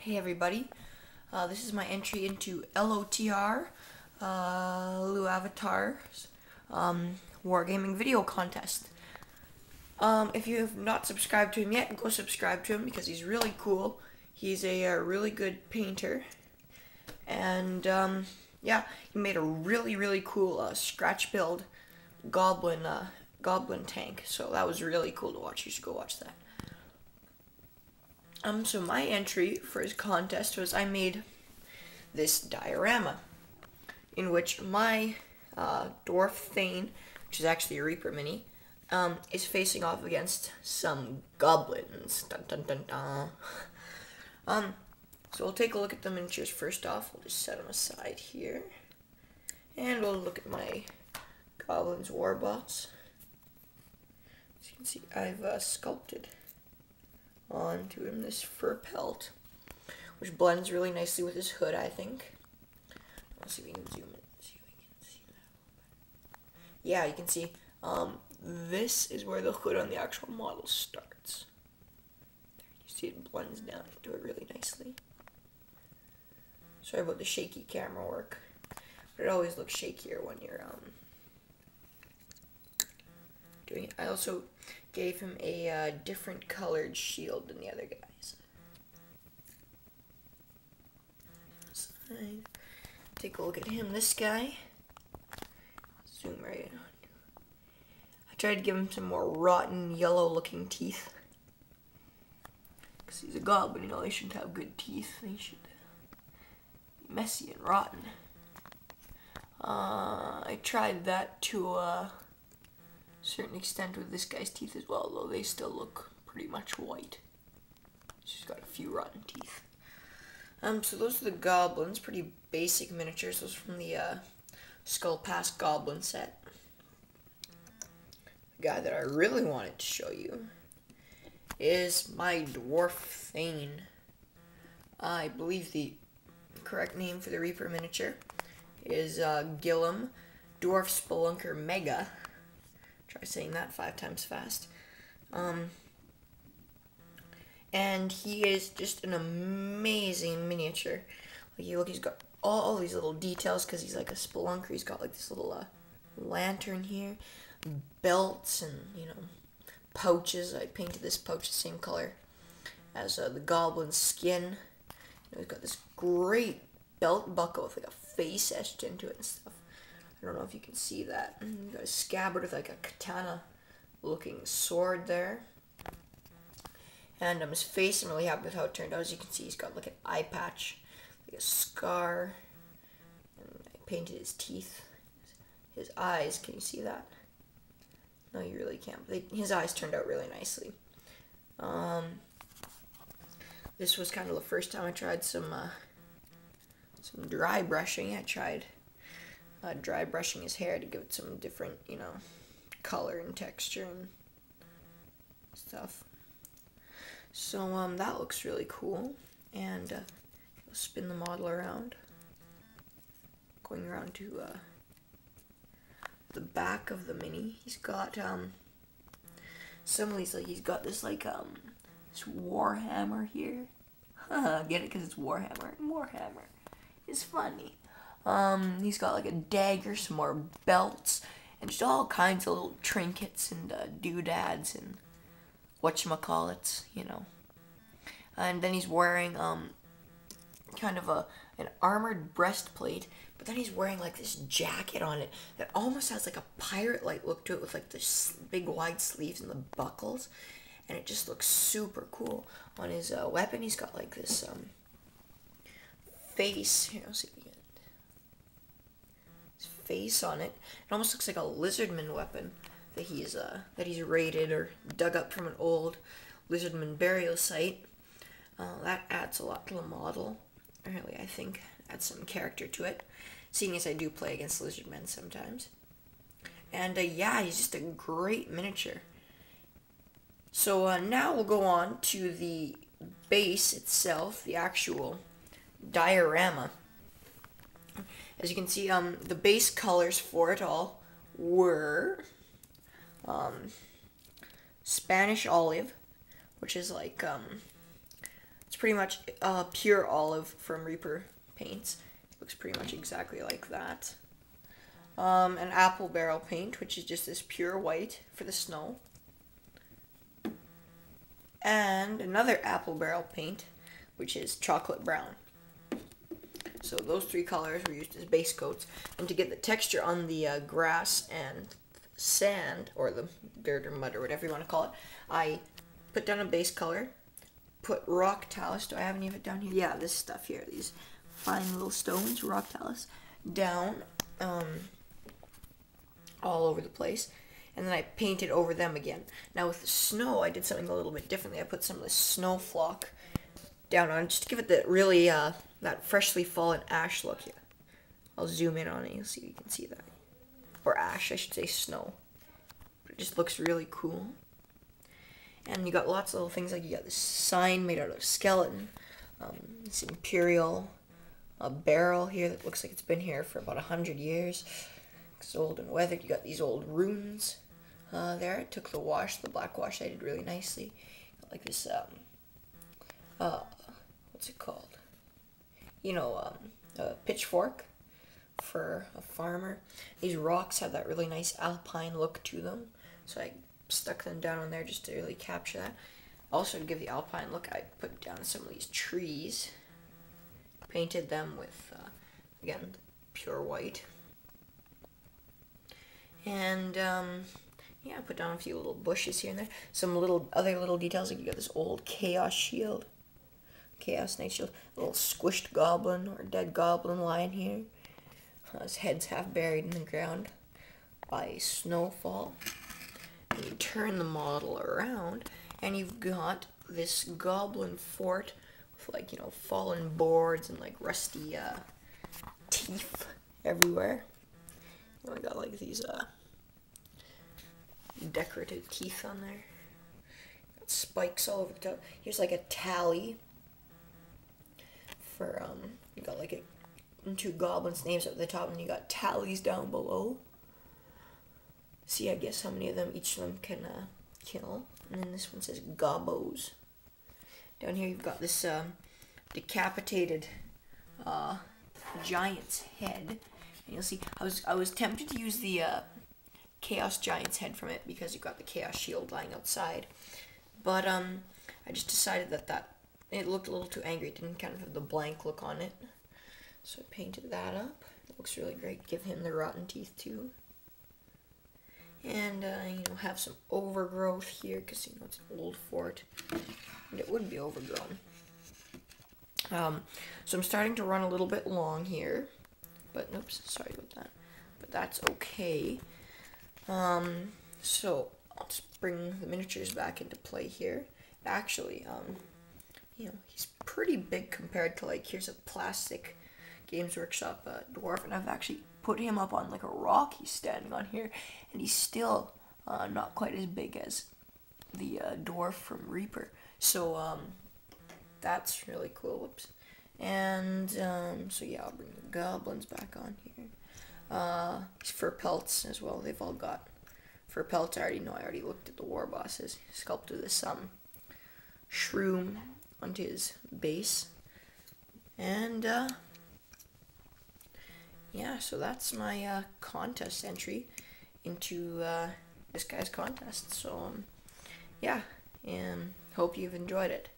Hey everybody, this is my entry into LOTRilluAvatar's Wargaming video contest. If you have not subscribed to him yet, go subscribe to him because he's really cool. He's a really good painter, and yeah, he made a really cool scratch build goblin tank. So that was really cool to watch. You should go watch that. So my entry for his contest was I made this diorama in which my dwarf Thane, which is actually a Reaper mini, is facing off against some goblins. Dun dun dun dun. So we'll take a look at the miniatures first off. We'll just set them aside here, and we'll look at my goblins warbots. As you can see, I've sculpted onto him this fur pelt, which blends really nicely with his hood, I think. Let's see if we can zoom in. See if we can see that a little bit. Yeah, you can see this is where the hood on the actual model starts. There, you see it blends down into it really nicely. Sorry about the shaky camera work, but it always looks shakier when you're doing it. I also gave him a different colored shield than the other guys. Side. Take a look at him. This guy. Zoom right in on. I tried to give him some more rotten yellow-looking teeth, because he's a goblin. You know, they shouldn't have good teeth. They should be messy and rotten. I tried that to certain extent with this guy's teeth as well, though they still look pretty much white. She's got a few rotten teeth. So those are the goblins, pretty basic miniatures. Those are from the Skull Pass Goblin set. The guy that I really wanted to show you is my dwarf Thane. I believe the correct name for the Reaper miniature is Gillum Dwarf Spelunker Mega. Try saying that 5 times fast. And he is just an amazing miniature. Like, look, he's got all these little details because he's like a spelunker. He's got like this little lantern here, belts, and pouches. I painted this pouch the same color as the goblin's skin. He's got this great belt buckle with like a face etched into it and stuff. I don't know if you can see that. He's got a scabbard with like a katana looking sword there. And his face, I'm really happy with how it turned out. As you can see, he's got like an eye patch, like a scar. And I painted his teeth. His eyes, can you see that? No, you really can't. But his eyes turned out really nicely. This was kind of the first time I tried some dry brushing. I tried dry brushing his hair to give it some different, color and texture and stuff. So that looks really cool. And I'll spin the model around, going around to the back of the mini. He's got some of these, like he's got this this warhammer here. Get it? Because it's Warhammer. Warhammer is funny. He's got like a dagger, some more belts, and just all kinds of little trinkets and doodads and whatchamacallits, And then he's wearing kind of an armored breastplate, but then he's wearing like this jacket on it that almost has like a pirate-like look to it with like this big wide sleeves and the buckles, and it just looks super cool. On his weapon, he's got like this face. Here, I'll see if we can. His face on it. It almost looks like a lizardman weapon that he's raided or dug up from an old lizardman burial site. That adds a lot to the model. Really, I think adds some character to it, seeing as I do play against lizardmen sometimes. And yeah, he's just a great miniature. So now we'll go on to the base itself, the actual diorama. As you can see, the base colors for it all were Spanish olive, which is like it's pretty much pure olive from Reaper paints. It looks pretty much exactly like that. An apple barrel paint, which is just this pure white for the snow. And another apple barrel paint, which is chocolate brown. So those three colors were used as base coats. And to get the texture on the grass and sand, or the dirt or mud or whatever you want to call it, I put down a base color, put rock talus. Do I have any of it down here? Yeah, this stuff here, these fine little stones, rock talus, down all over the place. And then I painted over them again. Now with the snow, I did something a little bit differently. I put some of the snow flock down on it, just to give it the really, that freshly fallen ash look here. I'll zoom in on it, you'll see if you can see that. Or ash, I should say snow. But it just looks really cool. And you got lots of little things, like you got this sign made out of skeleton, this imperial barrel here that looks like it's been here for about 100 years. It's old and weathered. You got these old runes there. I took the wash, the black wash, I did really nicely. Got like this, what's it called? You know, a pitchfork for a farmer. These rocks have that really nice alpine look to them, so I stuck them down on there just to really capture that. Also, to give the alpine look, I put down some of these trees, painted them with, again, pure white. And, yeah, I put down a few little bushes here and there. Some other little details, like you got this old chaos shield. Chaos Knight shield. A little squished goblin, or dead goblin lying here. His head's half buried in the ground by snowfall. And you turn the model around, and you've got this goblin fort with, like, you know, fallen boards and, like, rusty, teeth everywhere. And I got, like, these, decorative teeth on there. Got spikes all over the top. Here's, like, a tally for, you got, like, two goblins' names up at the top, and you got tallies down below. See, I guess, how many of them each of them can, kill. And then this one says gobos. Down here you've got this, decapitated, giant's head. And you'll see, I was tempted to use the, Chaos Giant's head from it, because you've got the Chaos Shield lying outside. But, I just decided that it looked a little too angry. It didn't kind of have the blank look on it. So I painted that up. It looks really great. Give him the rotten teeth, too. And, you know, have some overgrowth here, because, you know, it's an old fort. And it would be overgrown. So I'm starting to run a little bit long here. But, oops, sorry about that. But that's okay. So I'll just bring the miniatures back into play here. Actually, you know, he's pretty big compared to, like, here's a plastic Games Workshop dwarf, and I've actually put him up on, like, a rock he's standing on here, and he's still not quite as big as the dwarf from Reaper. So that's really cool. Whoops. And so yeah, I'll bring the goblins back on here. Fur pelts as well. They've all got fur pelts. I already looked at the war bosses. He sculpted this shroom onto his base. And yeah, so that's my contest entry into this guy's contest. So yeah, and hope you've enjoyed it.